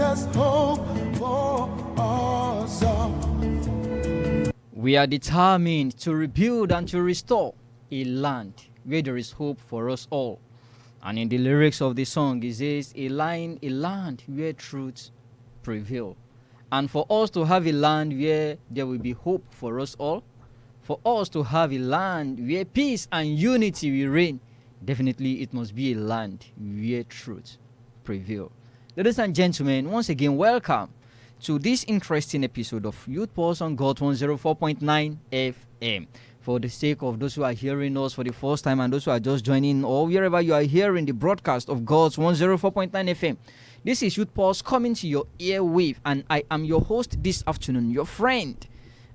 there's hope for us all. We are determined to rebuild and to restore a land where there is hope for us all. And in the lyrics of the song, it says, a land where truth prevail. And for us to have a land where there will be hope for us all, for us to have a land where peace and unity will reign, definitely it must be a land where truth prevail. Ladies and gentlemen, once again, welcome to this interesting episode of Youth Pulse on God 104.9 FM. For the sake of those who are hearing us for the first time and those who are just joining, or wherever you are hearing the broadcast of God's 104.9 FM, this is Youth Pulse coming to your airwave, and I am your host this afternoon, your friend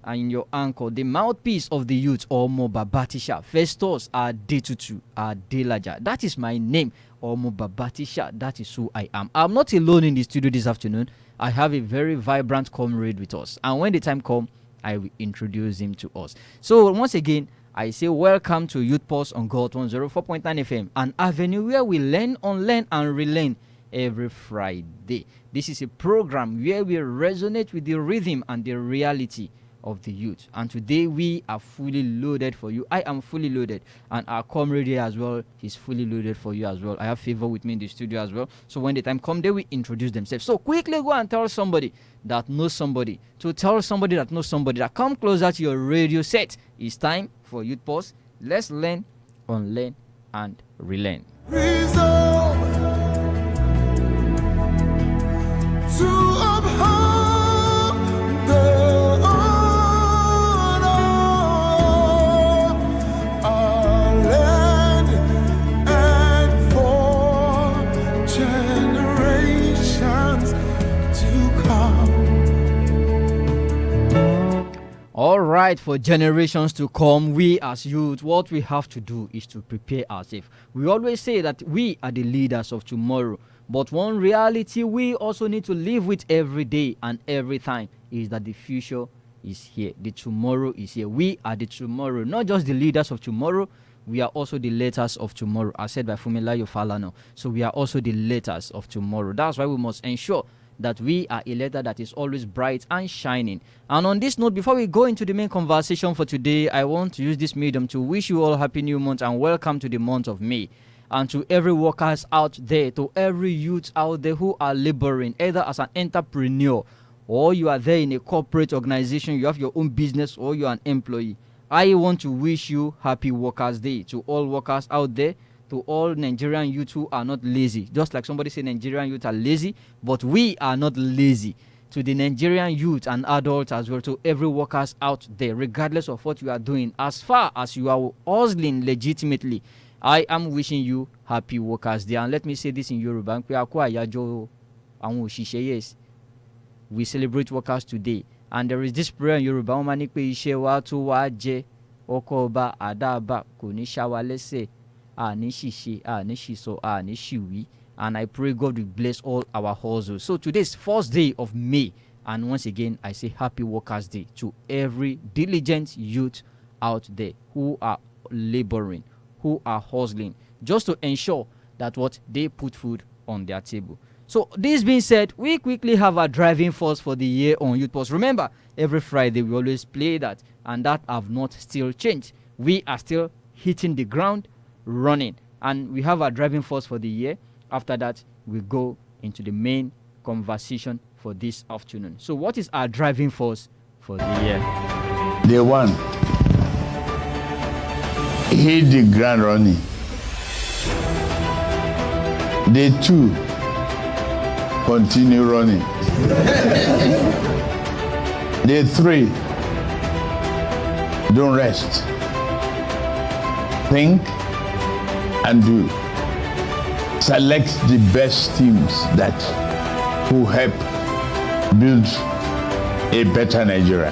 and your anchor, the mouthpiece of the youth, Omo Babatisha, Festus A Adelaja. That is my name, Omo Babatisha. That is who I am. I'm not alone in the studio this afternoon. I have a very vibrant comrade with us, and when the time comes, I will introduce him to us. So once again, I say welcome to Youth Pulse on God 104.9 FM, an avenue where we learn, unlearn, and relearn every Friday. This is a program where we resonate with the rhythm and the reality of the youth. And today we are fully loaded for you. I am fully loaded, and our comrade here as well is fully loaded for you as well. I have Favor with me in the studio as well. So when the time comes, they will introduce themselves. So quickly go and tell somebody that knows somebody, to tell somebody that knows somebody, that come closer to your radio set. It's time for Youth Pulse. Let's learn, unlearn, and relearn. Resolve to uphold the honor of our land and for generations to come. All right, for generations to come, we as youth, what we have to do is to prepare ourselves. We always say that we are the leaders of tomorrow, but one reality we also need to live with every day and every time is that the future is here. The tomorrow is here. We are the tomorrow, not just the leaders of tomorrow. We are also the letters of tomorrow, as said by Fumilayo Falana. So we are also the letters of tomorrow. That's why we must ensure that we are a letter that is always bright and shining. And on this note, before we go into the main conversation for today, I want to use this medium to wish you all happy new month and welcome to the month of May. And to every workers out there, to every youth out there who are laboring, either as an entrepreneur or you are there in a corporate organization, you have your own business, or you are an employee, I want to wish you happy Workers' Day. To all workers out there, to all Nigerian youth who are not lazy. Just like somebody said Nigerian youth are lazy, but we are not lazy. To the Nigerian youth and adults as well, to every workers out there, regardless of what you are doing, as far as you are hustling legitimately, I am wishing you happy Workers' Day. And let me say this in Yoruba. Yes, we celebrate workers today. And there is this prayer in Yoruba. And I pray God will bless all our hustles. So today is first day of May. And once again, I say happy Workers' Day to every diligent youth out there who are laboring, who are hustling, just to ensure that what they put food on their table. So this being said, we quickly have our driving force for the year on Youth Pulse. Remember, every Friday we always play that, and that have not still changed. We are still hitting the ground running, and we have our driving force for the year. After that, we go into the main conversation for this afternoon. So what is our driving force for the year? Day one, hit the ground running. Day two, continue running. Day three, don't rest. Think and do. Select the best teams that will help build a better Nigeria.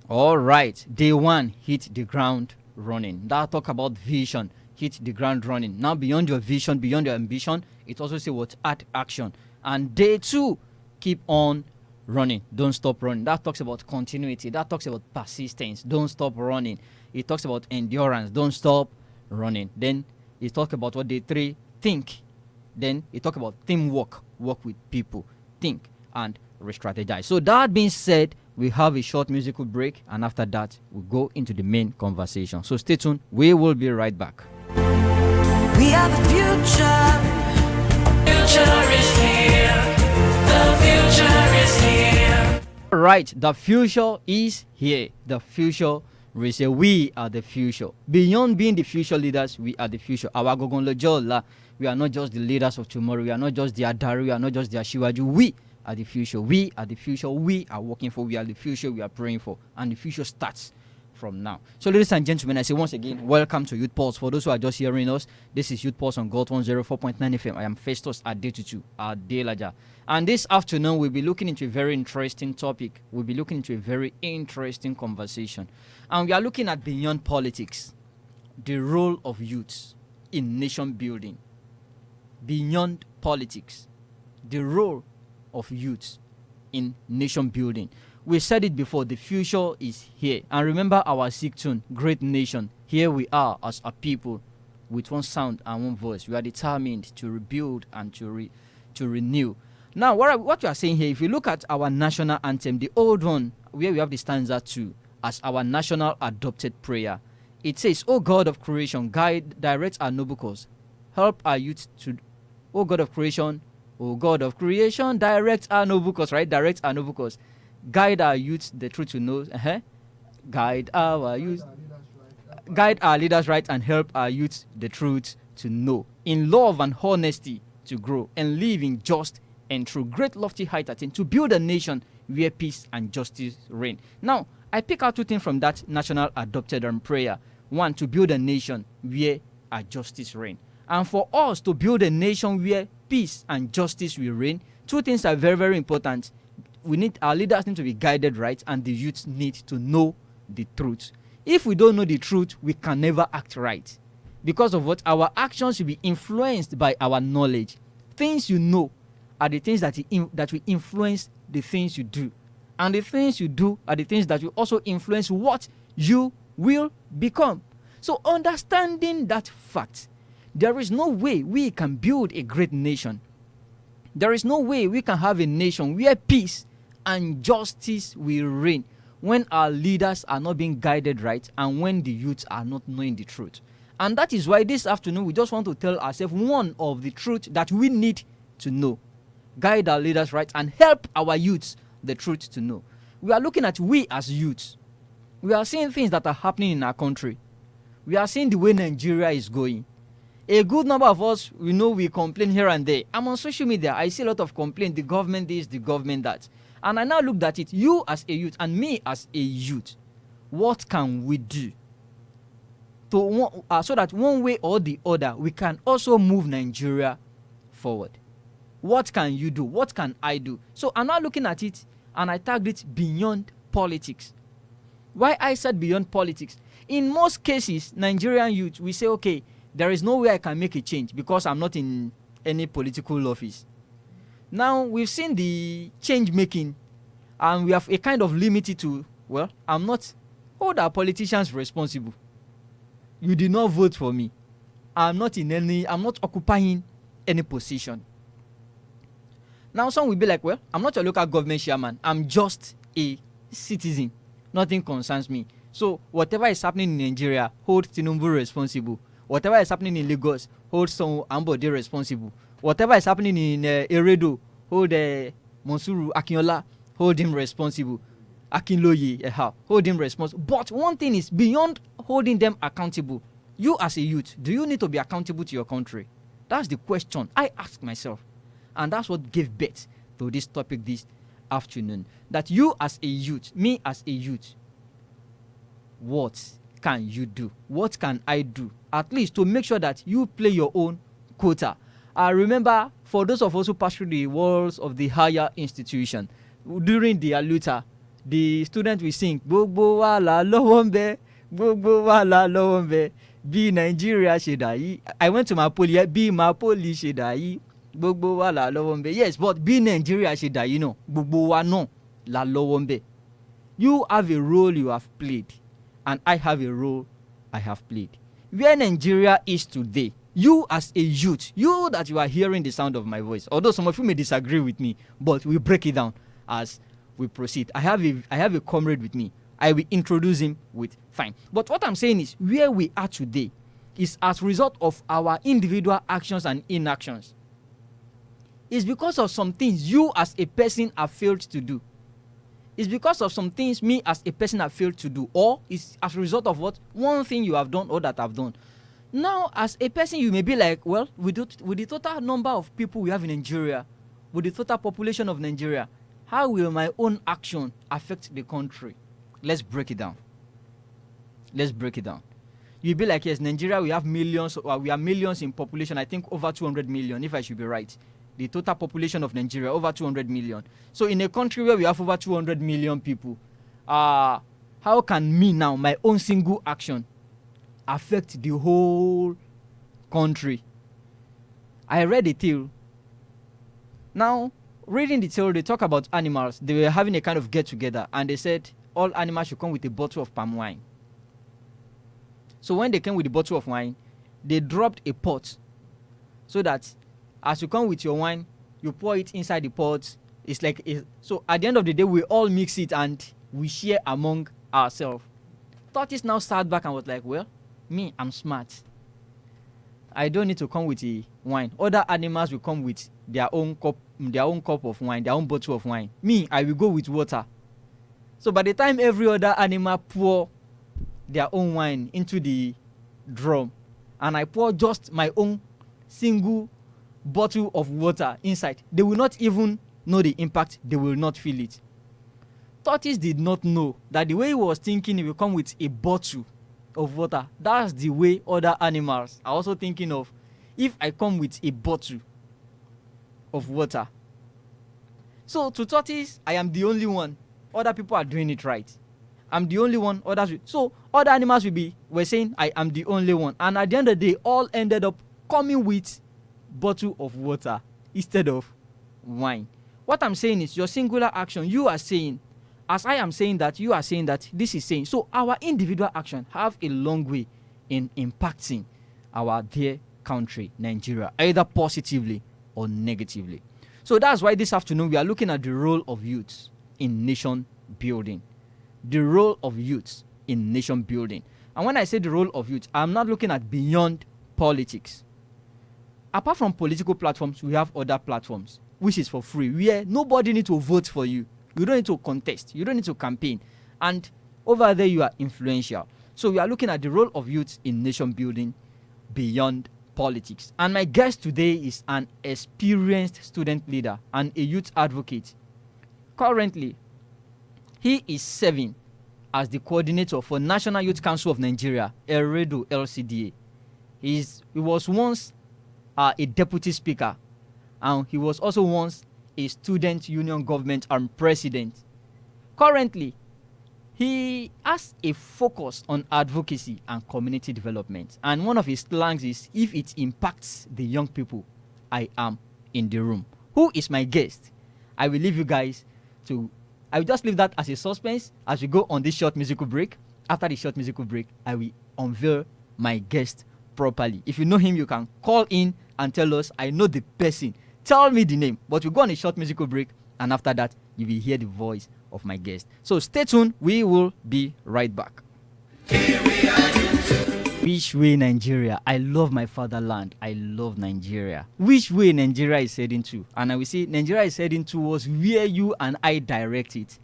All right, day one, hit the ground running. That talk about vision, hit the ground running. Now beyond your vision, beyond your ambition, it also say what? Add action. And day two, keep on running. Don't stop running. That talks about continuity. That talks about persistence. Don't stop running. It talks about endurance. Don't stop running. Then it talks about what day three, think. Then it talks about teamwork. Work with people. Think. and re-strategize. So that being said, we have a short musical break, and after that, we'll go into the main conversation. So stay tuned. We will be right back. We are the future. Future is here. The future is here. Right, the future is here. The future is here. We are the future. Beyond being the future leaders, we are the future. Our Gogonlojola. We are not just the leaders of tomorrow. We are not just the Adari. We are not just the Ashiwaju. We are the future. We are the future. We are working for. We are the future. We are praying for. And the future starts from now. So, ladies and gentlemen, I say once again, welcome to Youth Pulse. For those who are just hearing us, this is Youth Pulse on Gold 104.9 FM. I am Festus A, Adelaja. And this afternoon, we'll be looking into a very interesting topic. We'll be looking into a very interesting conversation. And we are looking at beyond politics, the role of youth in nation building. Beyond politics, the role of youth in nation building. We said it before, the future is here. And remember our sick tune, great nation. Here we are as a people with one sound and one voice. We are determined to rebuild and to renew. Now, what you are saying here, if you look at our national anthem, the old one, where we have the stanza 2 as our national adopted prayer, it says, "O God of creation, guide, direct our noble cause. Help our youth to, O God of creation, direct our noble cause," right? Direct our noble cause. Guide our youth the truth to know. Guide our youth. Guide our leaders right and help our youth the truth to know. In love and honesty to grow and live in just and through great lofty height attain to build a nation where peace and justice reign. Now, I pick out 2 things from that national adopted prayer. 1, to build a nation where justice reign. And for us to build a nation where peace and justice will reign, 2 things are very, very important. Our leaders need to be guided right, and the youth need to know the truth. If we don't know the truth, we can never act right. Because of what? Our actions will be influenced by our knowledge. Things you know are the things that will influence the things you do. And the things you do are the things that will also influence what you will become. So understanding that fact, there is no way we can build a great nation. There is no way we can have a nation where peace and justice will reign when our leaders are not being guided right and when the youth are not knowing the truth. And that is why this afternoon we just want to tell ourselves one of the truth that we need to know. Guide our leaders right and help our youths the truth to know. We are looking at we as youths. We are seeing things that are happening in our country. We are seeing the way Nigeria is going. A good number of us, we complain here and there. I'm on social media. I see a lot of complaints. The government this, the government that. And I now looked at it. You as a youth and me as a youth. What can we do so that one way or the other, we can also move Nigeria forward? What can you do? What can I do? So I'm now looking at it and I tagged it beyond politics. Why I said beyond politics? In most cases, Nigerian youth, we say, okay, there is no way I can make a change because I'm not in any political office. Now, we've seen the change making and we have a kind of limit to, I'm not, hold our politicians responsible. You did not vote for me. I'm not occupying any position. Now, some will be like, I'm not a local government chairman. I'm just a citizen. Nothing concerns me. So, whatever is happening in Nigeria, hold Tinubu responsible. Whatever is happening in Lagos, hold Son Ambode responsible. Whatever is happening in Eredo, hold Monsuru Akinola, hold him responsible. Akinloye, hold him responsible. But one thing is, beyond holding them accountable, you as a youth, do you need to be accountable to your country? That's the question I ask myself. And that's what gave birth to this topic this afternoon. That you as a youth, me as a youth, what can you do? What can I do? At least to make sure that you play your own quota. I remember, for those of us who passed through the walls of the higher institution, during the aluta, the students will sing, "Gbogbo wa la lọ́wọ́ ńbẹ, gbogbo wa la lọ́wọ́ ńbẹ, bí Nigeria ṣe dà yìí." I went to my poly, bí my poly ṣe dà yìí, gbogbo wa la lọ́wọ́ ńbẹ. Yes, but bí Nigeria ṣe dà yìí náà, gbogbo wa náà la lọ́wọ́ ńbẹ. You have a role you have played, and I have a role I have played. Where Nigeria is today, you as a youth, you that you are hearing the sound of my voice, although some of you may disagree with me, but we'll break it down as we proceed. I have a comrade with me. I will introduce him with fine. But what I'm saying is, where we are today is as a result of our individual actions and inactions. It's because of some things you as a person have failed to do. It's because of some things me as a person have failed to do. Or it's as a result of what? One thing you have done or that I've done. Now, as a person, you may be like, well, with the total number of people we have in Nigeria, with the total population of Nigeria, how will my own action affect the country? Let's break it down. Let's break it down. You'll be like, yes, Nigeria, we are millions in population. I think over 200 million, if I should be right. The total population of Nigeria, over 200 million. So in a country where we have over 200 million people, how can me now, my own single action, affect the whole country? I read a tale. Now, reading the tale, they talk about animals. They were having a kind of get-together, and they said all animals should come with a bottle of palm wine. So when they came with the bottle of wine, they dropped a pot so that as you come with your wine, you pour it inside the pot. It's like so at the end of the day, we all mix it and we share among ourselves. Tortoise now sat back and was like, well, me, I'm smart. I don't need to come with the wine. Other animals will come with their own cup of wine, their own bottle of wine. Me, I will go with water. So by the time every other animal pour their own wine into the drum, and I pour just my own single bottle of water inside, they will not even know the impact. They will not feel it. Tortoise did not know that the way he was thinking, he will come with a bottle of water. That's the way other animals are also thinking of. If I come with a bottle of water, so to tortoise, I am the only one. Other people are doing it right. I'm the only one. So other animals were saying I am the only one, and at the end of the day, all ended up coming with bottle of water instead of wine. What I'm saying is, your singular action, you are saying, as I am saying that, you are saying that, this is saying. So our individual action have a long way in impacting our dear country, Nigeria, either positively or negatively. So that's why this afternoon we are looking at the role of youth in nation building. The role of youth in nation building. And when I say the role of youth, I'm not looking at beyond politics. Apart from political platforms, we have other platforms, which is for free, where nobody needs to vote for you. You don't need to contest. You don't need to campaign. And over there, you are influential. So we are looking at the role of youth in nation building beyond politics. And my guest today is an experienced student leader and a youth advocate. Currently, he is serving as the coordinator for National Youth Council of Nigeria, Eredo LCDA. He was once a deputy speaker, and he was also once a student union government and president. Currently, he has a focus on advocacy and community development. And one of his slangs is, if it impacts the young people, I am in the room. Who is my guest? I will leave you guys I will just leave that as a suspense as we go on this short musical break. After the short musical break, I will unveil my guest properly. If you know him, you can call in and tell us, I know the person. Tell me the name. But we'll go on a short musical break, and after that, you will hear the voice of my guest. So stay tuned. We will be right back. Which way Nigeria? I love my fatherland. I love Nigeria. Which way Nigeria is heading to? And I will say Nigeria is heading towards where you and I direct it.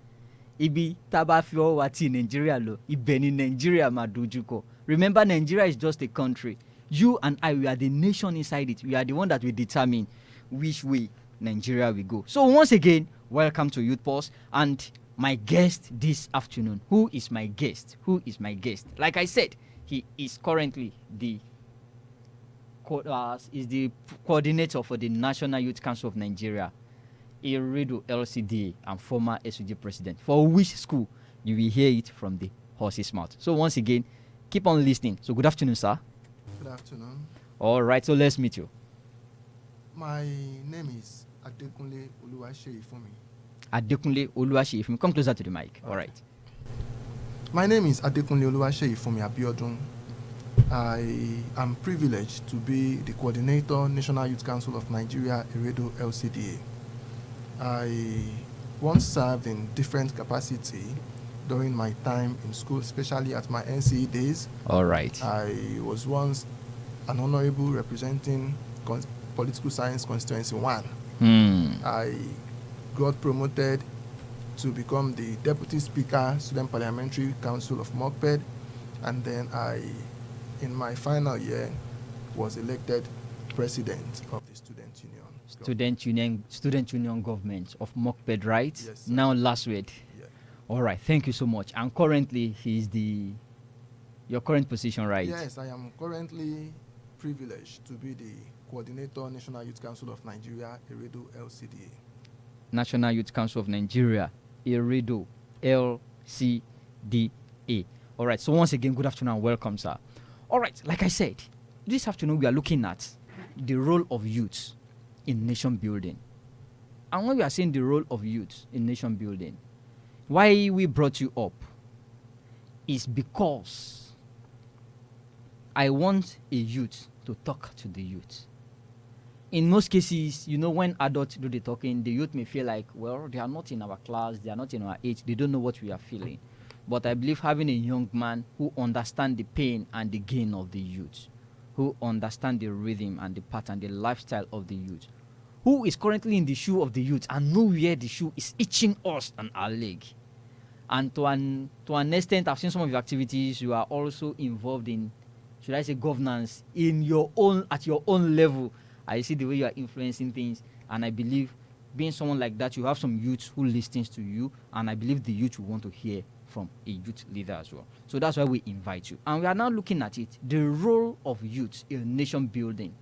Ibi tabafio wati Nigeria lo. Ibeni Nigeria madujuko. Remember, Nigeria is just a country. You and I, we are the nation inside it. We are the one that will determine which way Nigeria will go. So once again, welcome to Youth Pulse. And my guest this afternoon. Who is my guest? Who is my guest? Like I said, he is currently the coordinator for the National Youth Council of Nigeria, Eredo LCDA, and former SUG president. For which school? You will hear it from the horse's mouth. So once again, keep on listening. So good afternoon, sir. Good afternoon. All right, so let's meet you. My name is Kunle Oluwaseifumi. Adekunle Oluwaseifumi. Come closer to the mic. All right. My name is Kunle Oluwaseifumi Abiodun. I am privileged to be the coordinator, National Youth Council of Nigeria, Eredo LCDA. I once served in different capacity during my time in school, especially at my NCE days. All right. I was once an honorable representing Political Science Constituency 1. I got promoted to become the Deputy Speaker, Student Parliamentary Council of Mokped, and then in my final year, was elected President of the Student Union Government of Mokped, right? Yes, sir. Now last word. Yeah. All right, thank you so much. And currently, he's your current position, right? Yes, I am currently privileged to be the coordinator, National Youth Council of Nigeria, Eredo LCDA. National Youth Council of Nigeria, Eredo LCDA. All right, so once again, good afternoon and welcome, sir. All right, like I said, this afternoon we are looking at the role of youth in nation building. And when we are saying the role of youth in nation building, why we brought you up is because I want a youth to talk to the youth. In most cases, when adults do the talking, the youth may feel like, well, they are not in our class, they are not in our age, they don't know what we are feeling. But I believe having a young man who understands the pain and the gain of the youth, who understands the rhythm and the pattern, the lifestyle of the youth, who is currently in the shoe of the youth and know where the shoe is itching us on our leg. And to an extent, I've seen some of your activities. You are also involved in, should I say, governance at your own level. I see the way you are influencing things, and I believe being someone like that, you have some youth who listens to you, and I believe the youth will want to hear from a youth leader as well. So that's why we invite you. And we are now looking at it, the role of youth in nation building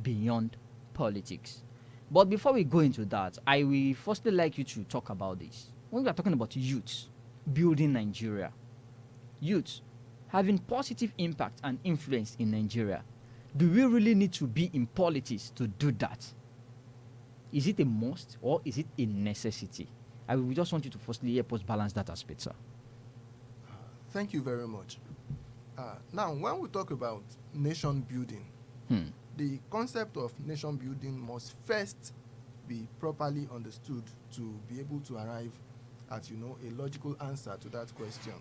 beyond politics. But before we go into that, I will firstly like you to talk about this. When we are talking about youth building Nigeria, youth having positive impact and influence in Nigeria, do we really need to be in politics to do that? Is it a must or is it a necessity? I will just want you to firstly help us balance that aspect, sir. Thank you very much. Now, when we talk about nation building, the concept of nation building must first be properly understood to be able to arrive at, a logical answer to that question.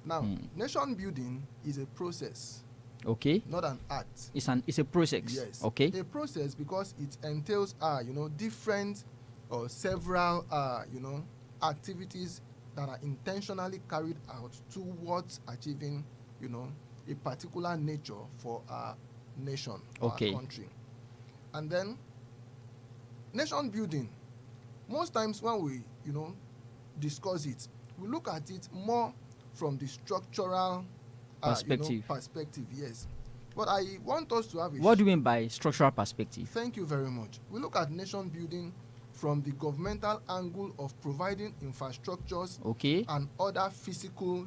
Now, nation building is a process. Okay. Not an act. It's a process. Yes. Okay. A process because it entails, different or several, activities that are intentionally carried out towards achieving, a particular nature for our nation, our country. And then, nation building, most times when we, discuss it, we look at it more from the structural perspective, yes. But I want us to have what do you mean by structural perspective? Thank you very much. We look at nation building from the governmental angle of providing infrastructures and other physical,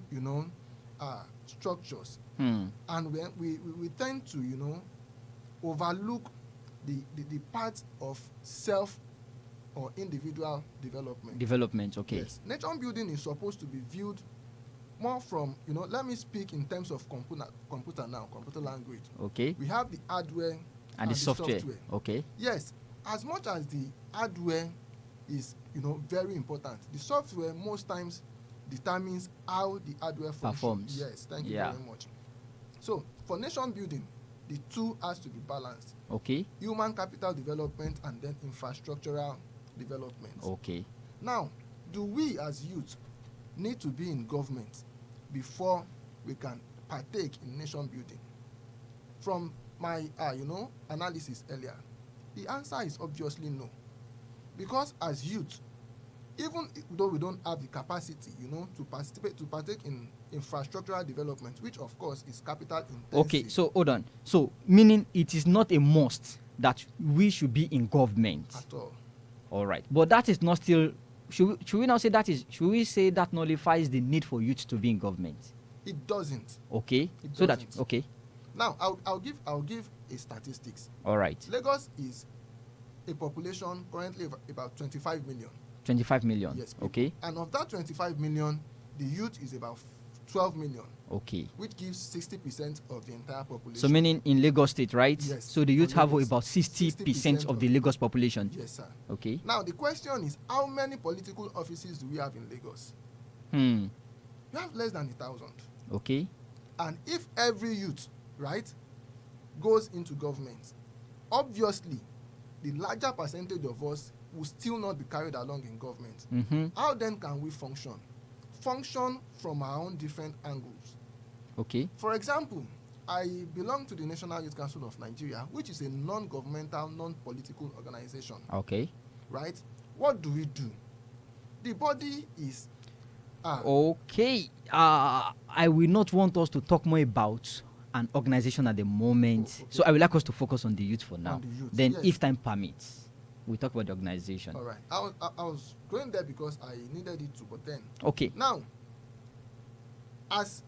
structures. And we tend to, overlook the part of self or individual development. Okay. Yes. Nation building is supposed to be viewed more from, let me speak in terms of computer language. Okay. We have the hardware and the software. Okay. Yes. As much as the hardware is, very important, the software most times determines how the hardware performs. Yes, thank you very much. So, for nation building, the two has to be balanced. Okay. Human capital development and then infrastructural development. Okay. Now, do we as youth need to be in government before we can partake in nation building? From my, analysis earlier, the answer is obviously no. Because as youth, even though we don't have the capacity, to partake in infrastructural development, which of course is capital intensive. Okay, so hold on. So meaning it is not a must that we should be in government at all. All right, but that is not still. Should we now say that is? Should we say that nullifies the need for youth to be in government? It doesn't. Okay. It so doesn't. that okay. Now I'll give a statistics. All right. Lagos is a population currently about 25 million. 25 million. Yes. Okay. And of that 25 million, the youth is about 12 million, Okay. which gives 60% of the entire population. So meaning in Lagos State, right? Yes, So the youth for have Lagos, about 60% of the Lagos population. Yes, sir. Okay. Now, the question is, how many political offices do we have in Lagos? Hmm. We have less than 1,000. Okay. And if every youth, right, goes into government, obviously, the larger percentage of us will still not be carried along in government. Mm-hmm. How then can we function? Function from our own different angles. Okay. For example, I belong to the National Youth Council of Nigeria, which is a non-governmental, non-political organization. Okay. Right? What do we do? The body is... Okay. I will not want us to talk more about an organization at the moment. Okay. So I would like us to focus on the youth for now. On the youth, Then, yes. if time permits, we'll talk about the organization. All right. I was going there because I needed it to, but then... Okay. Now, as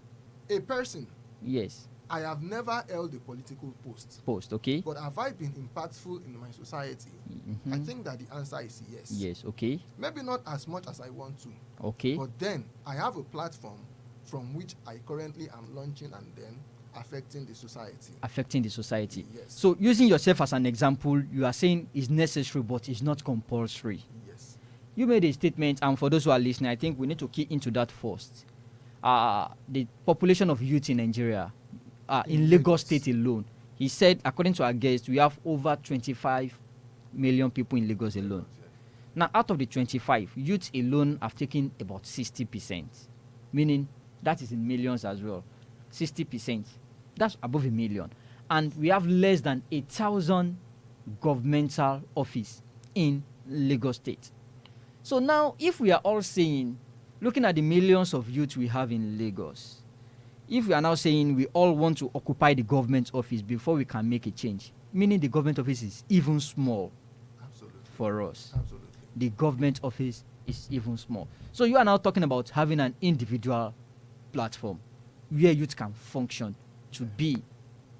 a person, Yes. I have never held a political post. Okay. But have I been impactful in my society? Mm-hmm. I think that the answer is yes. Yes. Okay. Maybe not as much as I want to. Okay. But then I have a platform from which I currently am launching and then affecting the society. Affecting the society. Yes. So using yourself as an example, you are saying it's necessary, but it's not compulsory. Yes. You made a statement, and for those who are listening, I think we need to key into that first. The population of youth in Nigeria, in Lagos State alone, he said, according to our guest, we have over 25 million people in Lagos alone. Yeah. Now, out of the 25, youth alone have taken about 60%, meaning that is in millions as well. 60%. That's above a million. And we have less than 1,000 governmental office in Lagos State. So now, if we are all saying, looking at the millions of youth we have in Lagos, if we are now saying we all want to occupy the government office before we can make a change, meaning the government office is even small. Absolutely. For us. Absolutely. The government office is even small. So you are now talking about having an individual platform where youth can function to be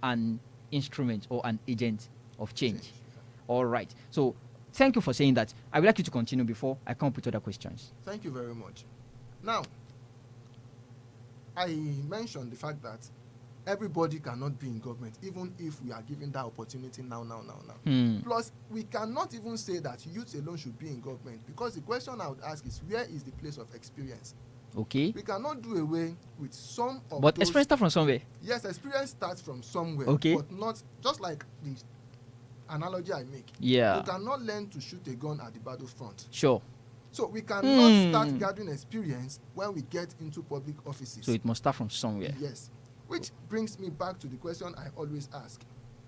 an instrument or an agent of change. Yeah. All right. So thank you for saying that. I would like you to continue before I come up with other questions. Thank you very much. Now, I mentioned the fact that everybody cannot be in government, even if we are given that opportunity now. Plus, we cannot even say that youth alone should be in government, because the question I would ask is, where is the place of experience? Okay. We cannot do away with some of But those... experience start from somewhere. Yes, experience starts from somewhere. Okay. But not just like the analogy I make. Yeah. You cannot learn to shoot a gun at the battlefront. Sure. So we cannot start gathering experience when we get into public offices. So it must start from somewhere. Yes. Which brings me back to the question I always ask.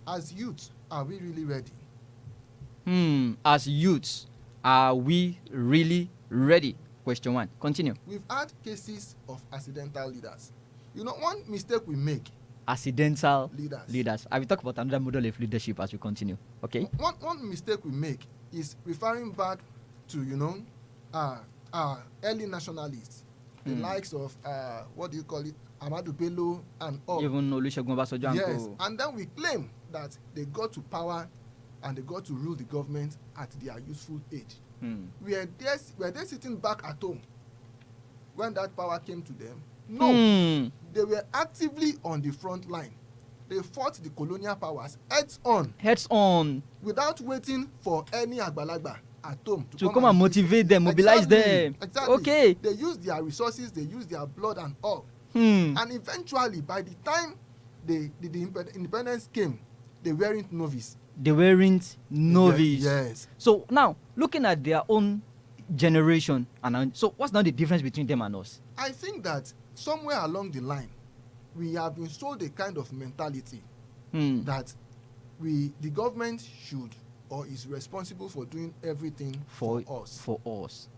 As youth, are we really ready? As youths, are we really ready? Question 1. Continue. We've had cases of accidental leaders. You know, one mistake we make... Accidental leaders. I will talk about another model of leadership as we continue. Okay? One mistake we make is referring back to, early nationalists. The likes of, what do you call it? Amadu Bello and all. Even Olusegun Obasanjo. Yes, and then we claim that they got to power and they got to rule the government at their youthful age. Were they sitting back at home when that power came to them? No. They were actively on the front line. They fought the colonial powers heads on, without waiting for any agbalagba at home to come and motivate them, mobilize them. Exactly. Okay. They used their resources, they used their blood and all. And eventually, by the time the independence came, they weren't novice. Yes. So now, looking at their own generation, so what's now the difference between them and us? I think that somewhere along the line, we have been sold a kind of mentality that the government should or is responsible for doing everything for us.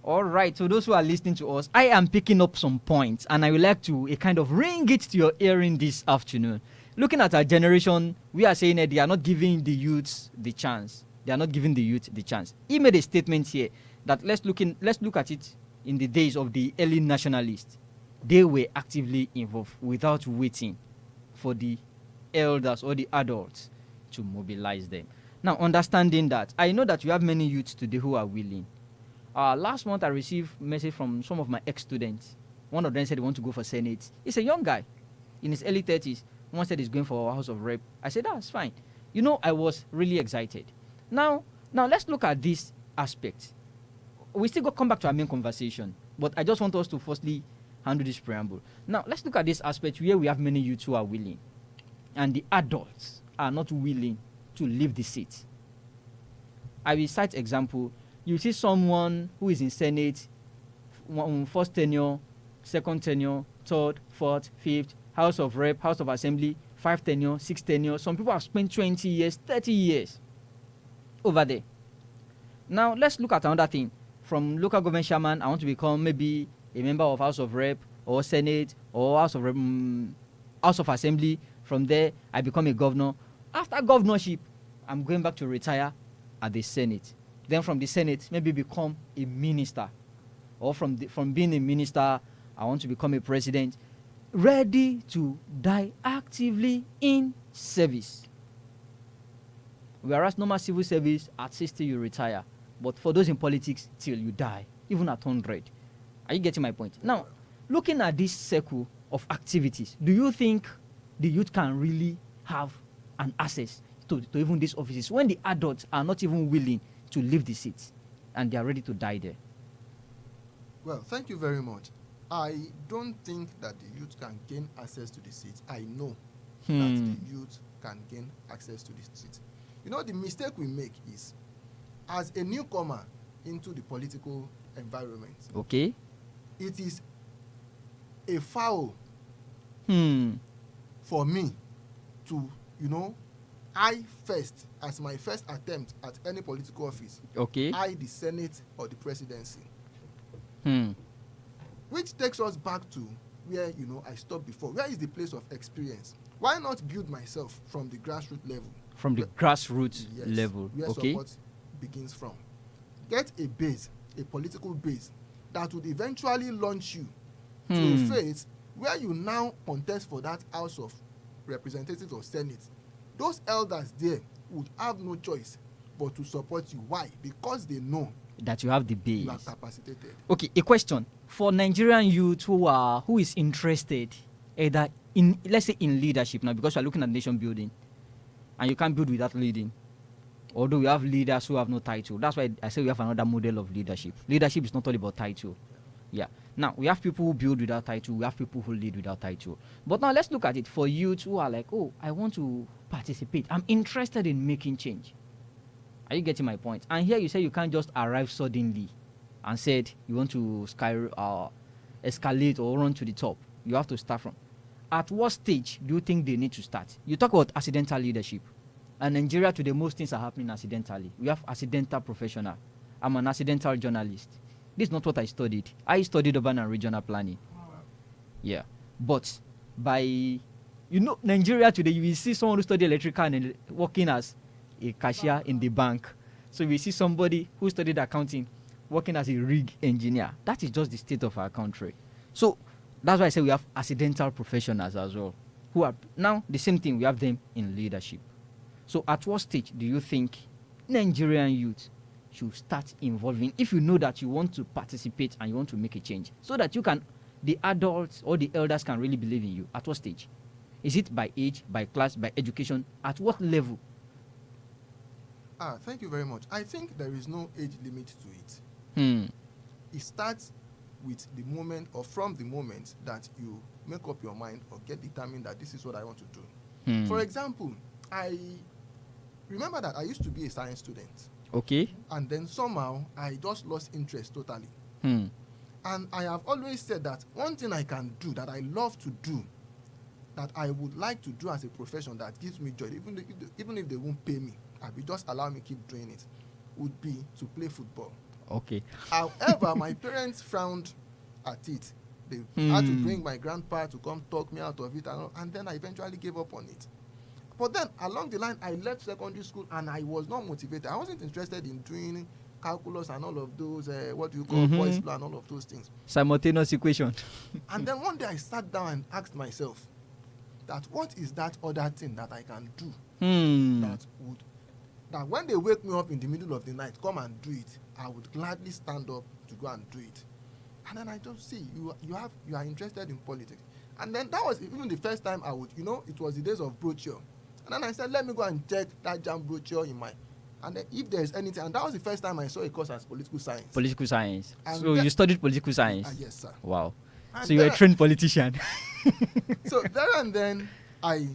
All right, so those who are listening to us, I am picking up some points, and I would like to kind of ring it to your hearing this afternoon. Looking at our generation, we are saying that they are not giving the youths the chance. They are not giving the youth the chance. He made a statement here that let's look at it in the days of the early nationalists. They were actively involved without waiting for the elders or the adults to mobilize them. Now, understanding that, I know that you have many youths today who are willing. Last month, I received a message from some of my ex-students One of them said he want to go for Senate. He's a young guy in his early 30s. One said he's going for House of Rep. I said, that's fine. You know, I was really excited. Now let's look at this aspect. We still go come back to our main conversation, but I just want us to firstly handle this preamble. Now, let's look at this aspect where we have many youths who are willing, and the adults are not willing to leave the seat. I will cite example. You see someone who is in Senate, first tenure, second tenure, third, fourth, fifth, House of Rep, House of Assembly, 5 tenure, 6 tenure. Some people have spent 20 years, 30 years over there. Now, let's look at another thing. From local government chairman, I want to become maybe a member of House of Rep or Senate or House of Assembly. From there, I become a governor. After governorship, I'm going back to retire at the Senate. Then from the Senate, maybe become a minister. Or from being a minister, I want to become a president. Ready to die actively in service. Whereas normal civil service, at 60 you retire. But for those in politics, till you die, even at 100. Are you getting my point? Now, looking at this circle of activities, do you think the youth can really have an access to even these offices when the adults are not even willing to leave the seats and they are ready to die there? Well, thank you very much. I don't think that the youth can gain access to the seats. I know that the youth can gain access to the seats. You know, the mistake we make is, as a newcomer into the political environment, okay, it is a foul for me to, I first, as my first attempt at any political office, okay, I the Senate or the presidency. Which takes us back to where, I stopped before. Where is the place of experience? Why not build myself from the grassroots level? From the grassroots Yes, level, where okay, support begins from. Get a base, a political base, that would eventually launch you to a phase where you now contest for that House of Representatives or Senate. Those elders there would have no choice but to support you. Why? Because they know that you have the base. you are capacitated. Okay, a question for Nigerian youth who is interested either in, let's say, in leadership now, because we are looking at nation building, and you can't build without leading. Although we have leaders who have no title. That's why I say we have another model of leadership. Leadership is not all about title. Yeah. Now, we have people who build without title. We have people who lead without title. But now let's look at it for youth who are like, oh, I want to participate. I'm interested in making change. Are you getting my point? And here you say you can't just arrive suddenly and said you want to escalate or run to the top. You have to start from. At what stage do you think they need to start? You talk about accidental leadership. And in Nigeria today, most things are happening accidentally. We have accidental professional. I'm an accidental journalist. This is not what I studied. I studied urban and regional planning. Yeah. But by, Nigeria today, you will see someone who studied electrical and working as a cashier in the bank. So you will see somebody who studied accounting working as a rig engineer. That is just the state of our country. So that's why I say we have accidental professionals as well, who are now the same thing. We have them in leadership. So at what stage do you think Nigerian youth should start involving, if you know that you want to participate and you want to make a change, so that the adults or the elders can really believe in you? At what stage? Is it by age, by class, by education? At what level? Thank you very much. I think there is no age limit to it. It starts with the moment, or from the moment that you make up your mind or get determined that this is what I want to do. For example, I remember that I used to be a science student. Okay. And then somehow I just lost interest totally. And I have always said that one thing I can do, that I love to do, that I would like to do as a profession that gives me joy, even if they won't pay me, I will just allow me keep doing it, would be to play football. Okay. However, my parents frowned at it. They had to bring my grandpa to come talk me out of it, and then I eventually gave up on it. But then along the line, I left secondary school and I was not motivated. I wasn't interested in doing calculus and all of those, what do you call voice plan, all of those things. Simultaneous equation. And then one day I sat down and asked myself that what is that other thing that I can do that when they wake me up in the middle of the night, come and do it, I would gladly stand up to go and do it. And then I just see you are interested in politics. And then that was even the first time I would, it was the days of brochure. And then I said, let me go and check that jam brochure in my, and then if there is anything, and that was the first time I saw a course as political science. Political science. And So you studied political science? Yes, sir. Wow. And So you're a trained politician. So there and then I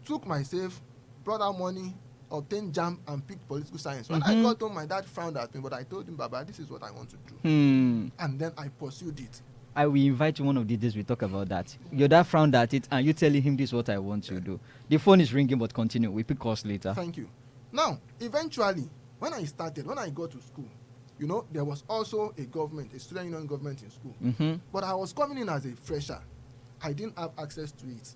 took myself, brought out money, obtained jam, and picked political science. When I got home, my dad frowned at me, but I told him, Baba, this is what I want to do. And then I pursued it. I will invite you one of the days we talk about that. Your dad frowned at it and you telling him this is what I want to do. The phone is ringing, but continue. We pick calls later. Thank you. Now, eventually, when I got to school, there was also a student union government in school. But I was coming in as a fresher. I didn't have access to it.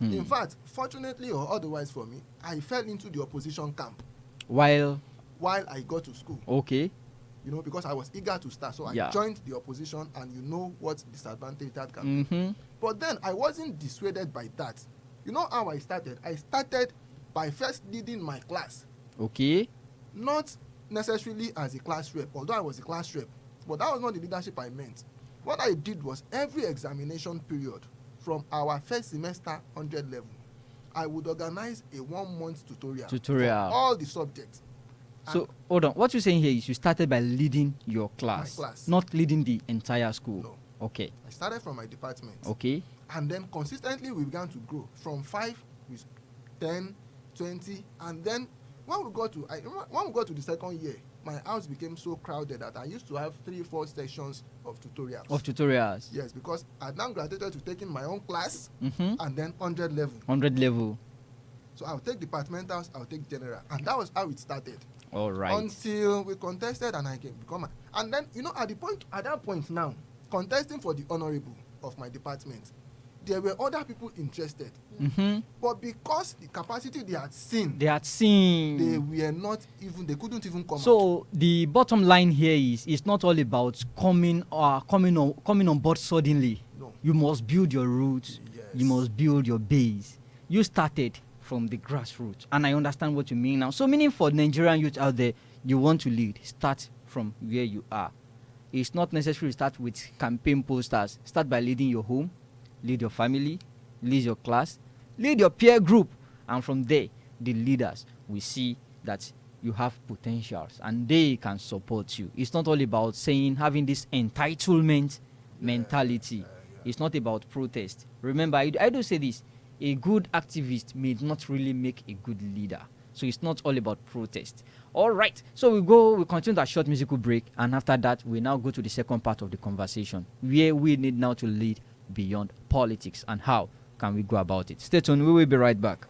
In fact, fortunately or otherwise for me, I fell into the opposition camp. While I got to school. Okay. Because I was eager to start. So I joined the opposition, and you know what disadvantage that can be. But then I wasn't dissuaded by that. You know how I started? I started by first leading my class. Okay. Not necessarily as a class rep, although I was a class rep. But that was not the leadership I meant. What I did was every examination period from our first semester 100 level, I would organize a 1-month tutorial for all the subjects. So, hold on. What you're saying here is you started by leading your class, my class. Not leading the entire school. No. Okay. I started from my department. Okay. And then consistently we began to grow from 5 with 10, 20, and then when we got to the second year, my house became so crowded that I used to have 3-4 sessions of tutorials. Yes, because I now graduated to taking my own class and then 100 level. 100 level. So I'll take departmentals, I'll take general, and that was how it started. All right. Until we contested and I came become, and then at that point now, contesting for the honorable of my department, there were other people interested, but because the capacity they had seen, they couldn't even come out. So the bottom line here is it's not all about coming on board suddenly. No. You must build your roots. Yes. You must build your base. You started from the grassroots, and I understand what you mean now. So meaning for Nigerian youth out there, you want to lead, start from where you are. It's not necessary to start with campaign posters. Start by leading your home, lead your family, lead your class, lead your peer group, and from there the leaders will see that you have potentials and they can support you. It's not all about having this entitlement mentality. It's not about protest. Remember, I do say this: a good activist may not really make a good leader. So it's not all about protest. All right. So we continue that short musical break, and after that, we now go to the second part of the conversation, where we need now to lead beyond politics, and how can we go about it. Stay tuned. We will be right back.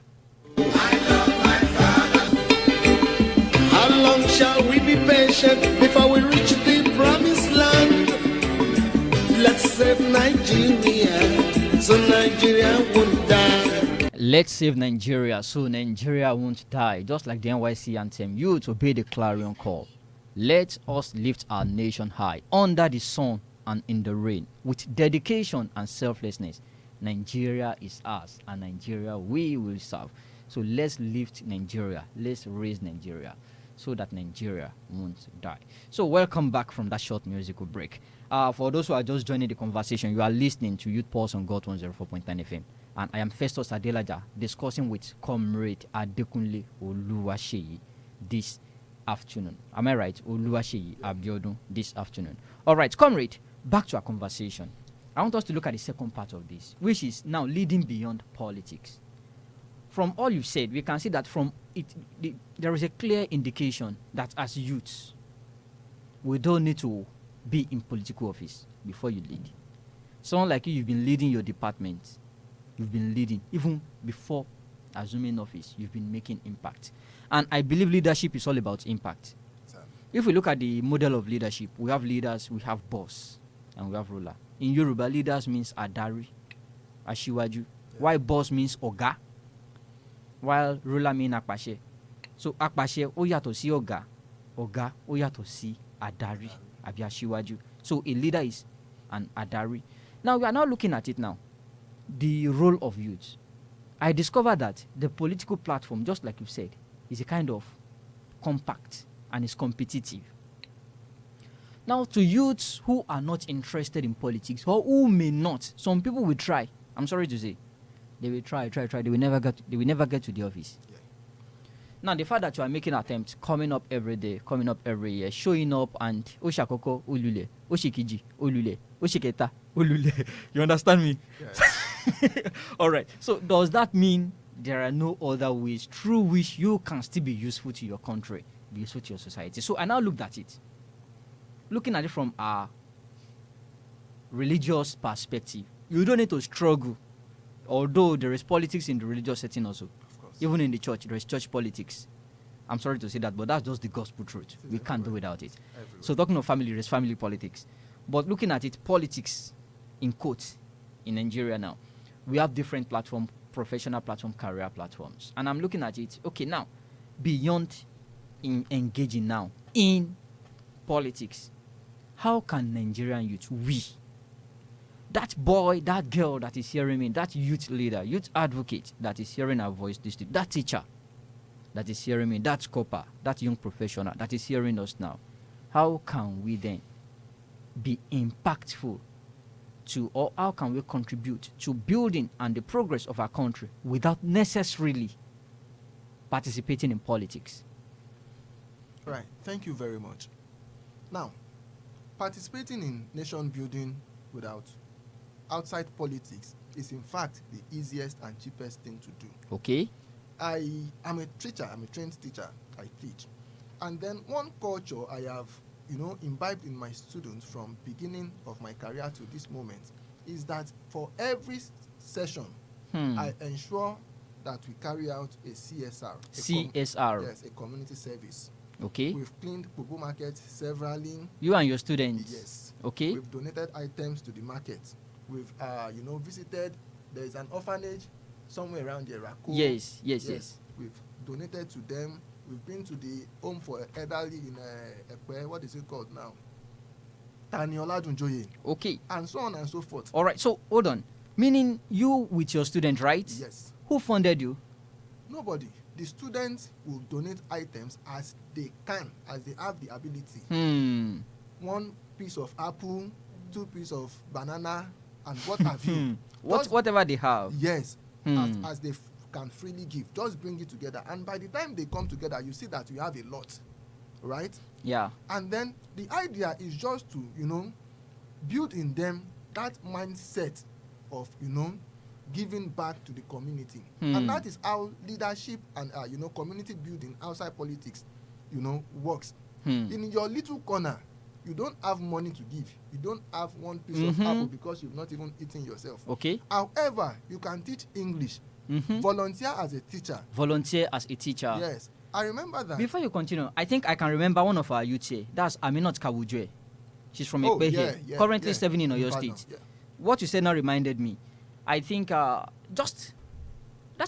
How long shall we be patient before we reach the promised land? Let's save Nigeria so Nigeria won't die. Let's save Nigeria so Nigeria won't die. Just like the NYC anthem, youth obey the clarion call. Let us lift our nation high under the sun and in the rain with dedication and selflessness. Nigeria is ours, and Nigeria we will serve. So let's lift Nigeria, let's raise Nigeria so that Nigeria won't die. So welcome back from that short musical break. For those who are just joining the conversation, you are listening to Youth Pulse on God 104.9 FM, and I am Festus Adelaja discussing with Comrade Kunle this afternoon. Am I right? Abiodun this afternoon. All right, Comrade, back to our conversation. I want us to look at the second part of this, which is now leading beyond politics. From all you've said, we can see that there is a clear indication that as youths, we don't need to be in political office before you lead. Someone like you've been leading your department. You've been leading. Even before assuming office, you've been making impact. And I believe leadership is all about impact. If we look at the model of leadership, we have leaders, we have boss, and we have ruler. In Yoruba, leaders means Adari, Ashiwaju. While boss means Oga, while ruler means Akpashe. So Akpashe, ó yàtọ̀ sí Oga. Oga, ó yàtọ̀ sí Adari, àbí Ashiwaju. So a leader is an Adari. Now we are now looking at it now. The role of youth. I discovered that the political platform, just like you said, is a kind of compact and is competitive. Now, to youths who are not interested in politics or who may not, some people will try. I'm sorry to say, they will try. They will never get. They will never get to the office. Yeah. Now, the fact that you are making attempts, coming up every day, coming up every year, showing up and Oshakoko Ulule, Oshikiji Ulule, Oshiketa Ulule. You understand me? Yeah. All right. So, does that mean there are no other ways through which you can still be useful to your country, be useful to your society? So, I now looked at it. Looking at it from a religious perspective, you don't need to struggle. Although there is politics in the religious setting also. Of course. Even in the church, there is church politics. I'm sorry to say that, but that's just the gospel truth. It is We can't do everywhere. without it. Everywhere. So talking of family, there is family politics. But looking at it, politics, in quotes, in Nigeria now, we have different platform, professional platform, career platforms. And I'm looking at it, okay, now, beyond in engaging now in politics, how can Nigerian youth, we, that boy, that girl that is hearing me, that youth leader, youth advocate that is hearing our voice, that teacher that is hearing me, that copper, that young professional that is hearing us now, how can we then be impactful to, or how can we contribute to building and the progress of our country without necessarily participating in politics? Right. Thank you very much. Now, participating in nation building without outside politics is in fact the easiest and cheapest thing to do. Okay? I am a teacher, I'm a trained teacher, I teach. And then one culture I have, imbibed in my students from beginning of my career to this moment is that for every session, I ensure that we carry out a CSR. CSR. Yes, a community service. Okay? We've cleaned Bobo Market severally. You and your students. Yes. Okay? We've donated items to the market. We've, visited. There is an orphanage somewhere around here. Yes. We've donated to them. We've been to the home for elderly in Ekpe. What is it called now? Taniola Dunjoye. Okay. And so on and so forth. All right. So, hold on. Meaning you with your student, right? Yes. Who funded you? Nobody. The students will donate items as they can, as they have the ability. One piece of apple, 2 pieces of banana, and what have you. Whatever they have. Yes, as they can freely give. Just bring it together. And by the time they come together, you see that you have a lot, right? Yeah. And then the idea is just to, build in them that mindset of, giving back to the community. And that is how leadership and, community building outside politics, works. In your little corner, you don't have money to give. You don't have 1 piece of apple because you've not even eaten yourself. Okay. However, you can teach English. Volunteer as a teacher. Volunteer as a teacher. Yes. I remember that. Before you continue, I think I can remember one of our youth here. That's Aminat Kawujwe. She's from Ekpe here. Currently serving in Oyo State. Yeah. What you said now reminded me. I think that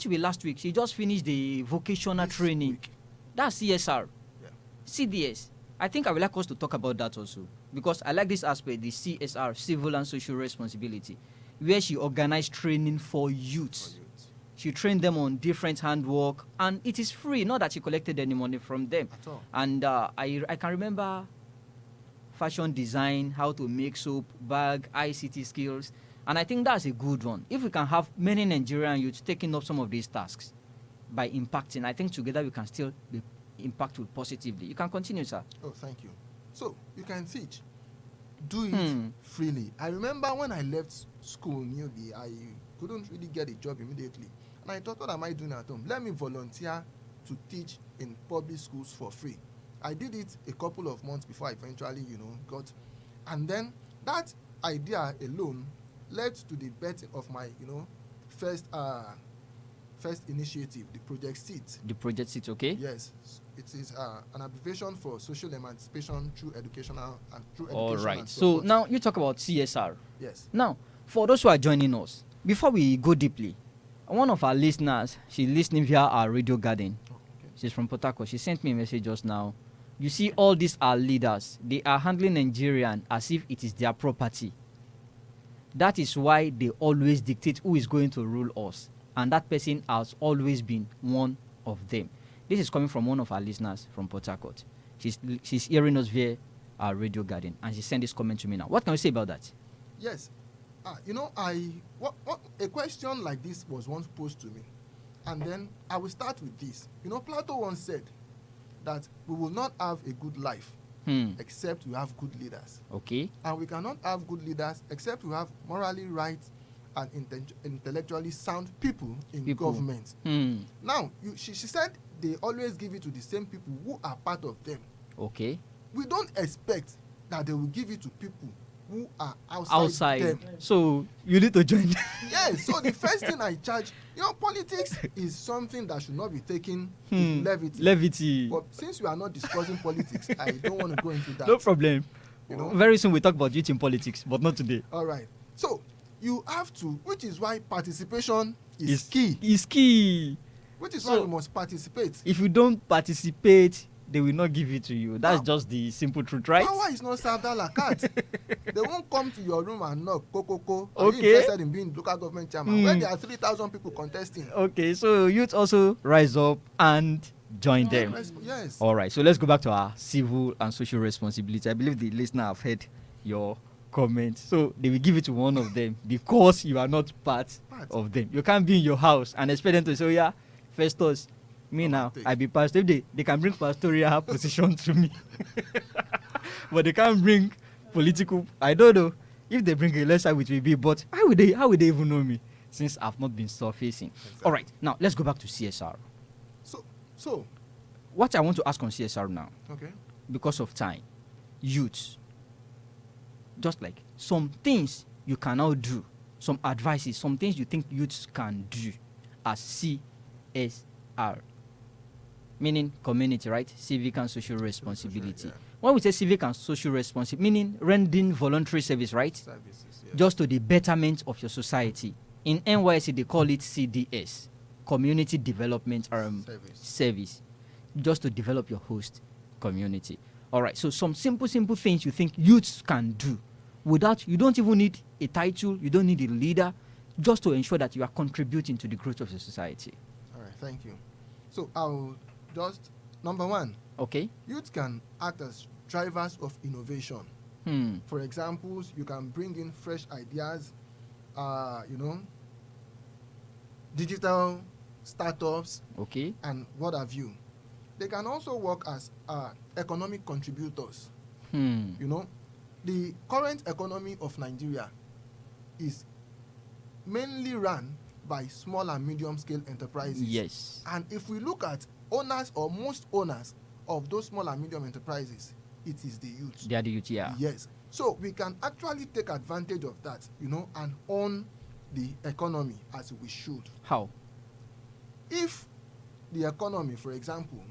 should be last week. She just finished the vocational This training. week. That's CSR. Yeah. CDS. I think I would like us to talk about that also. Because I like this aspect, the CSR, civil and social responsibility, where she organized training for youths. She trained them on different handwork, and it is free, not that she collected any money from them. At all. And I can remember fashion design, how to make soap, bag, ICT skills. And I think that's a good one. If we can have many Nigerian youths taking up some of these tasks by impacting, I think together we can still be impactful positively. You can continue, sir. Oh, thank you. So, you can teach. Do it freely. I remember when I left school newly, I couldn't really get a job immediately. And I thought, what am I doing at home? Let me volunteer to teach in public schools for free. I did it a couple of months before I eventually, got. And then that idea alone led to the birth of my, first initiative, the Project SEET. The project sits okay? Yes, it is an abbreviation for social emancipation through educational and through All education. right. And So support. now you talk about CSR. Yes. Now, for those who are joining us, before we go deeply, one of our listeners, she's listening via our radio garden. Oh, okay. She's from Port Harcourt. She sent me a message just now. You see, all these are leaders. They are handling Nigerian as if it is their property. That is why they always dictate who is going to rule us. And that person has always been one of them. This is coming from one of our listeners from Port Harcourt. She's hearing us via our radio garden, and she sent this comment to me now. What can you say about that? Yes. What a question like this was once posed to me. And then I will start with this. Plato once said that we will not have a good life except we have good leaders. Okay. And we cannot have good leaders except we have morally right and intellectually sound people in government. Now, she said they always give it to the same people who are part of them. Okay. We don't expect that they will give it to people who are outside them. So you need to join. Yes. So the first thing I charge, politics is something that should not be taken with levity. But since we are not discussing politics, I don't want to go into that. No problem. Very soon we talk about youth in politics, but not today. All right. So you have to, which is why participation is key. Is key. Which is why we must participate. If you don't participate, they will not give it to you. That's just the simple truth, right? Power is not served a la carte. They won't come to your room and knock, Are you Okay. interested in being local government chairman? When there are 3,000 people contesting. Okay, so youth also rise up and join them. Yes. All right, so let's go back to our civil and social responsibility. I believe the listener have heard your comments. So they will give it to one of them because you are not part of them. You can't be in your house and expect them to say, yeah, Festus, me now, I be pastor. If they can bring pastoral position to me. But they can't bring political. I don't know. If they bring a lesser, which will be, but how would they even know me? Since I've not been surfacing. Exactly. All right, now let's go back to CSR. So what I want to ask on CSR now, okay, because of time, youths, just like some things you can now do, some advices, some things you think youths can do as CSR. Meaning community, right? Civic and social responsibility. Yeah. When we say civic and social responsibility, meaning rendering voluntary service, right? Services, yeah. Just to the betterment of your society. In NYC, they call it CDS, Community Development Service. Just to develop your host community. All right, so some simple things you think youths can do without, you don't even need a title, you don't need a leader, just to ensure that you are contributing to the growth of the society. All right, thank you. So I'll just, number one, okay, youth can act as drivers of innovation. For example, you can bring in fresh ideas, digital startups, okay, and what have you. They can also work as economic contributors. The current economy of Nigeria is mainly run by small and medium scale enterprises. Yes. And if we look at owners or most owners of those small and medium enterprises, it is the youth. They are the youth, yeah. Yes. So we can actually take advantage of that, and own the economy as we should. How? If the economy, for example,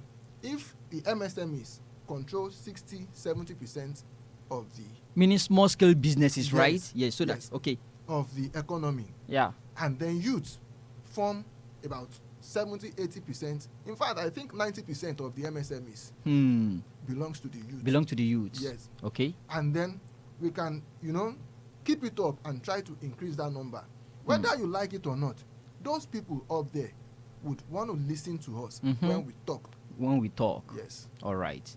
if the MSMEs control 60-70% of the, meaning small scale businesses, yes, right? Yes, so yes, that's okay. of the economy, Yeah. and then youth form about 70-80%. In fact, I think 90% of the MSMEs belongs to the youth. Belong to the youth. Yes. Okay. And then we can, keep it up and try to increase that number. Whether you like it or not, those people up there would want to listen to us when we talk. When we talk. Yes. All right.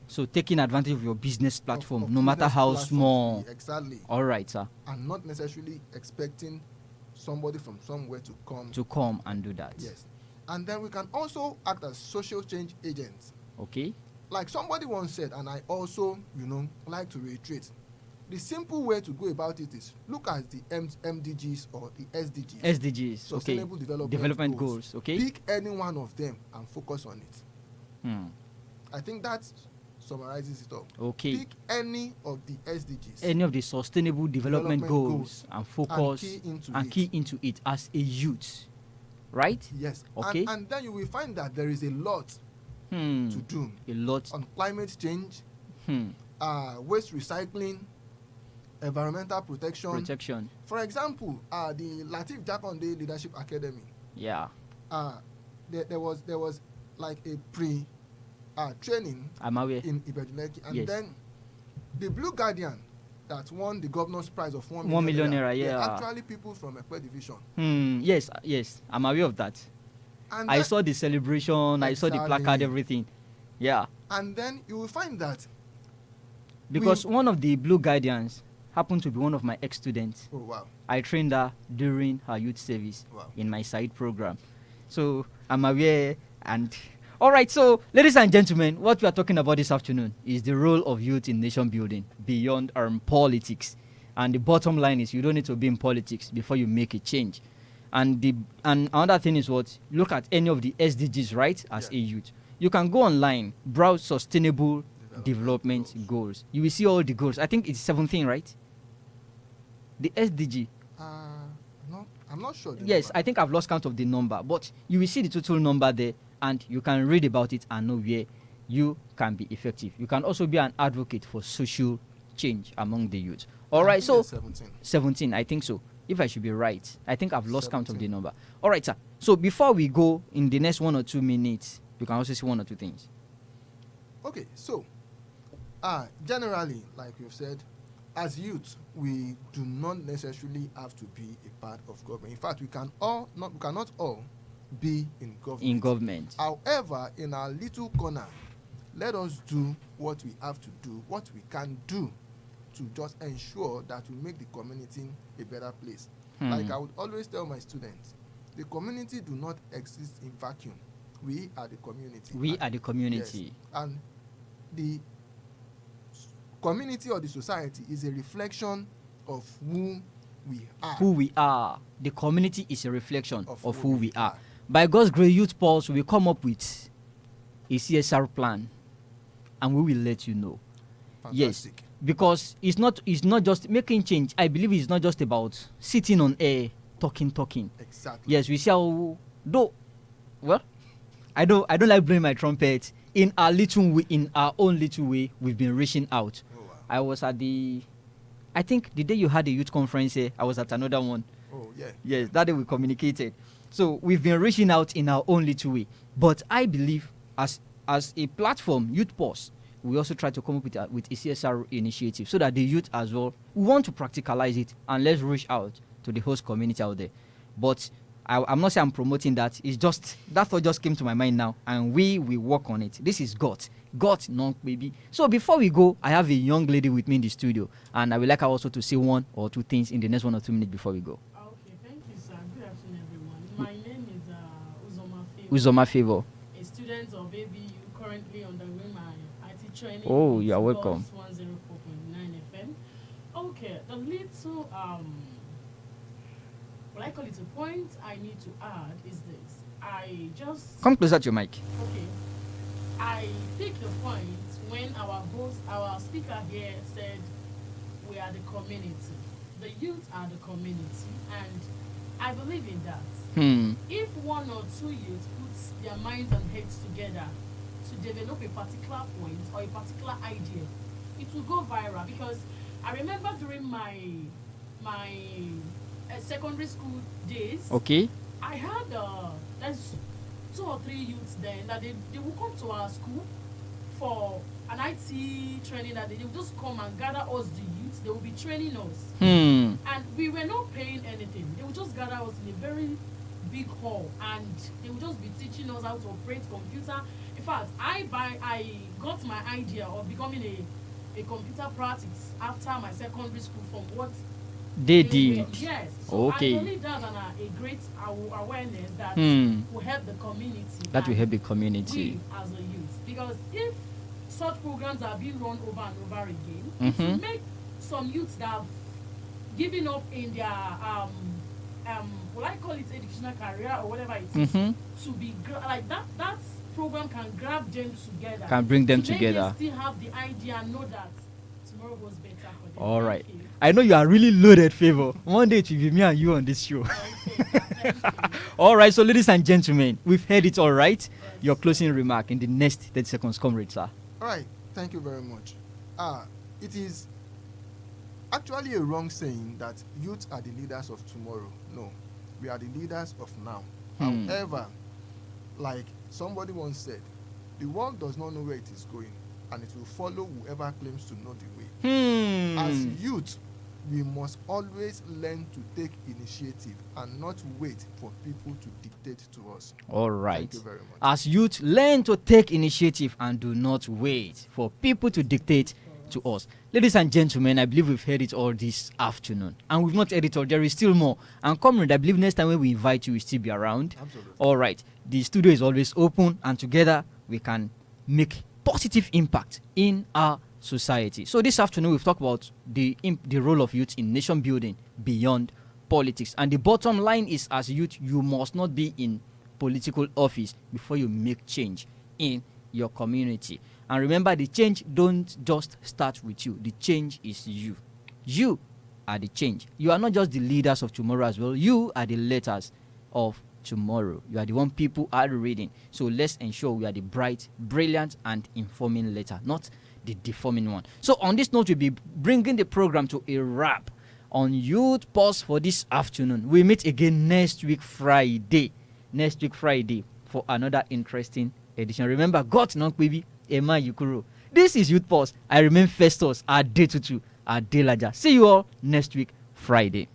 So taking advantage of your business platform, Of no matter business how platforms, small. Exactly. All right, sir. And not necessarily expecting somebody from somewhere to come. To come and do that. Yes. And then we can also act as social change agents. Okay. Like somebody once said, and I also, like to reiterate, the simple way to go about it is look at the MDGs or the SDGs. SDGs. Sustainable okay. Development Goals. Okay. Pick any one of them and focus on it. I think that summarizes it all. Okay. Pick any of the SDGs. Any of the sustainable development goals and focus and key into it as a youth. Right? Yes. Okay. And then you will find that there is a lot to do. A lot. On climate change, waste recycling, environmental protection. For example, the Latif Jakonde Leadership Academy. Yeah. There was like a training I'm aware. in Ibejuleki, and yes. then the Blue Guardian that won the governor's prize of 1 million naira, yeah. Actually people from Ekpe division. Yes, I'm aware of that. And I saw the celebration, I saw the placard, everything. Yeah. And then you will find that Because one of the Blue Guardians happened to be one of my ex-students. Oh wow. I trained her during her youth service Wow. in my side program. So I'm aware and all right, so ladies and gentlemen, what we are talking about this afternoon is the role of youth in nation building beyond politics. And the bottom line is you don't need to be in politics before you make a change. And another thing is what? Look at any of the SDGs, right? As a youth. You can go online, browse sustainable development goals. You will see all the goals. I think it's 17, right? The SDG. No, I'm not sure. Yes, number. I think I've lost count of the number, but you will see the total number there and you can read about it and know where you can be effective. You can also be an advocate for social change among the youth. All right, so 17, I think so. If I should be right, I think I've lost count of the number. All right, sir. So before we go in the next 1 or 2 minutes, you can also see 1 or 2 things. Okay, so generally, like you've said, as youth, we do not necessarily have to be a part of government. In fact, we cannot all be in government. However, in our little corner, let us do what we have to do, what we can do to just ensure that we make the community a better place. Like I would always tell my students, the community do not exist in vacuum. We are the community. We are the community. Yes, and the community or the society is a reflection of who we are. Who we are. The community is a reflection of who we are. By God's grace, Youth Pulse will come up with a CSR plan and we will let you know. Fantastic. Yes, because it's not just making change. I believe it's not just about sitting on air, talking. Exactly. Yes, we see how though. Well, I don't like blowing my trumpet. In our own little way, we've been reaching out. Oh, wow. I was at I think the day you had a youth conference here, I was at another one. Oh yeah. Yes, that day we communicated. So we've been reaching out in our own little way. But I believe as a platform, Youth Pulse, we also try to come up with a CSR initiative so that the youth as well, we want to practicalize it and let's reach out to the host community out there. But I'm not saying I'm promoting that. It's just, that thought just came to my mind now and we will work on it. This is God, non baby. So before we go, I have a young lady with me in the studio and I would like her also to say 1 or 2 things in the next 1 or 2 minutes before we go. Okay, thank you, sir. Good afternoon, everyone. My name is Uzoma Favor. a student of ABU currently undergoing my IT training. Oh, you are with welcome. Pulse 104.9 FM. Okay, the little what I call it a point I need to add is this. I just Come closer to your mic. Okay. I picked the point when our speaker here said we are the community. The youth are the community, and I believe in that. If 1 or 2 youths put their minds and heads together to develop a particular point or a particular idea, it will go viral. Because I remember during my secondary school days, Okay. I had there's 2 or 3 youths then that they will come to our school for an IT training that they will just come and gather us, the youths. They will be training us. Hmm. And we were not paying anything. They would just gather us in a very big hall and they would just be teaching us how to operate computer. In fact, I got my idea of becoming a computer practice after my secondary school from what They did. Yes. So Okay. I believe that's a great awareness that Hmm. will help the community. That will and help the community. we as a youth. Because if such programs are being run over and over again, it Mhm. will make some youths that have given up in their what I call it educational career or whatever it is, Mhm. to be like that program can grab them together. Can bring them to make together. them still have the idea and know that tomorrow goes better for them. All right. Thank you. I know you are really loaded, Favor. One day it will be me and you on this show. Okay, thank you. All right, so ladies and gentlemen, we've heard it all right. Your closing remark in the next 30 seconds, comrade, sir. All right. Thank you very much. It is actually a wrong saying that youth are the leaders of tomorrow. No, we are the leaders of now. However, like somebody once said, the world does not know where it is going, and it will follow whoever claims to know the way. As youth, we must always learn to take initiative and not wait for people to dictate to us. All right. Thank you very much. As youth, learn to take initiative and do not wait for people to dictate to us. Ladies and gentlemen, I believe we've heard it all this afternoon. And we've not heard it all. There is still more. And comrade, I believe next time when we invite you, we'll still be around. Absolutely. All right. The studio is always open, and together we can make positive impact in our society. So this afternoon, we've talked about the role of youth in nation building beyond politics. And the bottom line is, as youth, you must not be in political office before you make change in your community. And remember, the change don't just start with you. The change is you. You are the change. You are not just the leaders of tomorrow as well. You are the letters of tomorrow. You are the one people are reading. So let's ensure we are the bright, brilliant, and informing letter, not the deforming one. So on this note, we'll be bringing the program to a wrap on Youth Pulse for this afternoon. We meet again next week Friday. For another interesting edition. Remember, got non baby, Emma Yukuro. This is Youth Pulse. I remain Festus A, Adelaja. See you all next week Friday.